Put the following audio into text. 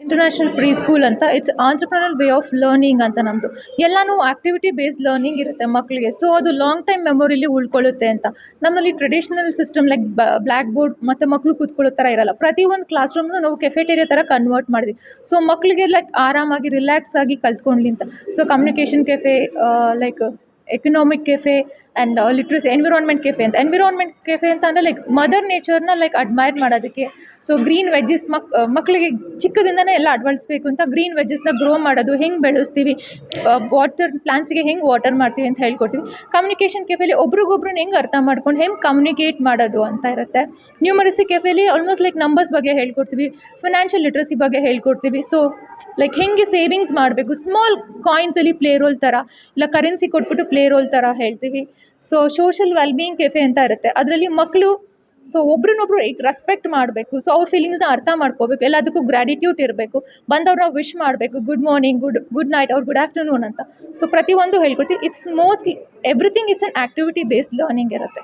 International pre school ಅಂತ it's ಆಂಟ್ರಪ್ರನಲ್ way of learning ಅಂತ ನಮ್ಮದು. ಎಲ್ಲನೂ ಆಕ್ಟಿವಿಟಿ ಬೇಸ್ಡ್ ಲರ್ನಿಂಗ್ ಇರುತ್ತೆ ಮಕ್ಕಳಿಗೆ. ಸೊ ಅದು ಲಾಂಗ್ ಟೈಮ್ ಮೆಮೊರಿಲಿ ಉಳ್ಕೊಳ್ಳುತ್ತೆ ಅಂತ. ನಮ್ಮಲ್ಲಿ traditional system like black board ಮತ್ತು ಮಕ್ಕಳು ಕೂತ್ಕೊಳ್ಳೋ ಥರ ಇರಲ್ಲ. ಪ್ರತಿಯೊಂದು ಕ್ಲಾಸ್ ರೂಮ್ನು ನಾವು ಕೆಫೆಟೇರಿಯಾ ಥರ ಕನ್ವರ್ಟ್ ಮಾಡಿದ್ವಿ. ಸೊ ಮಕ್ಕಳಿಗೆ ಲೈಕ್ ಆರಾಮಾಗಿ ರಿಲ್ಯಾಕ್ಸ್ ಆಗಿ ಕಲ್ತ್ಕೊಳ್ಳಿ ಅಂತ. So communication cafe, like economic cafe and literacy environment cafe ಅಂತ. ಎನ್ವಿರಾನ್ಮೆಂಟ್ ಕೆಫೆ ಅಂತ ಅಂದರೆ ಲೈಕ್ ಮದರ್ ನೇಚರ್ನ ಲೈಕ್ ಅಡ್ಮೈರ್ ಮಾಡೋದಕ್ಕೆ. ಸೊ ಗ್ರೀನ್ ವೆಜ್ಜಸ್ ಮಕ್ಕಳಿಗೆ ಚಿಕ್ಕದಿಂದನೇ ಎಲ್ಲ ಅಳವಡಿಸ್ಬೇಕು ಅಂತ ಗ್ರೀನ್ ವೆಜ್ಜಸ್ನ ಗ್ರೋ ಮಾಡೋದು, ಹೆಂಗೆ ಬೆಳೆಸ್ತೀವಿ, ವಾಟರ್ ಪ್ಲಾಂಟ್ಸಿಗೆ ಹೆಂಗೆ ವಾಟರ್ ಮಾಡ್ತೀವಿ ಅಂತ ಹೇಳ್ಕೊಡ್ತೀವಿ. ಕಮ್ಯುನಿಕೇಷನ್ ಕೆಫೆಲಿ ಒಬ್ರಿಗೊಬ್ರನ್ನ ಹೆಂಗೆ ಅರ್ಥ ಮಾಡ್ಕೊಂಡು ಹೆಂಗೆ ಕಮ್ಯುನಿಕೇಟ್ ಮಾಡೋದು ಅಂತ ಇರುತ್ತೆ. ನ್ಯೂಮರಸಿ ಕೆಫೆಲಿ ಆಲ್ಮೋಸ್ಟ್ ಲೈಕ್ ನಂಬರ್ಸ್ ಬಗ್ಗೆ ಹೇಳ್ಕೊಡ್ತೀವಿ, ಫಿನಾನ್ಷಿಯಲ್ ಲಿಟ್ರಸಿ ಬಗ್ಗೆ ಹೇಳ್ಕೊಡ್ತೀವಿ. ಸೊ ಲೈಕ್ ಹೆಂಗೆ ಸೇವಿಂಗ್ಸ್ ಮಾಡಬೇಕು, ಸ್ಮಾಲ್ ಕಾಯಿನ್ಸಲ್ಲಿ ಪ್ಲೇ ರೋಲ್ ಥರ, ಇಲ್ಲ ಕರೆನ್ಸಿ ಕೊಟ್ಬಿಟ್ಟು ಪ್ಲೇ ರೋಲ್ ಥರ ಹೇಳ್ತೀವಿ. ಸೊ ಸೋಷಲ್ ವೆಲ್ಬೀಯಿಂಗ್ ಕೆಫೆ ಅಂತ ಇರುತ್ತೆ. ಅದರಲ್ಲಿ ಮಕ್ಕಳು ಸೊ ಒಬ್ರನ್ನೊಬ್ರು ರೆಸ್ಪೆಕ್ಟ್ ಮಾಡಬೇಕು. ಸೊ ಅವ್ರ ಫೀಲಿಂಗ್ಸ್ನ ಅರ್ಥ ಮಾಡ್ಕೋಬೇಕು, ಎಲ್ಲದಕ್ಕೂ ಗ್ರ್ಯಾಟಿಟ್ಯೂಡ್ ಇರಬೇಕು, ಬಂದವ್ರನ್ನ ವಿಶ್ ಮಾಡಬೇಕು, ಗುಡ್ ಮಾರ್ನಿಂಗ್, ಗುಡ್ ನೈಟ್ ಅವ್ರ ಗುಡ್ ಆಫ್ಟರ್ನೂನ್ ಅಂತ. ಸೊ ಪ್ರತಿಯೊಂದು ಹೇಳ್ಕೊಡ್ತೀವಿ. It's mostly everything it's an activity based learning ಇರುತ್ತೆ.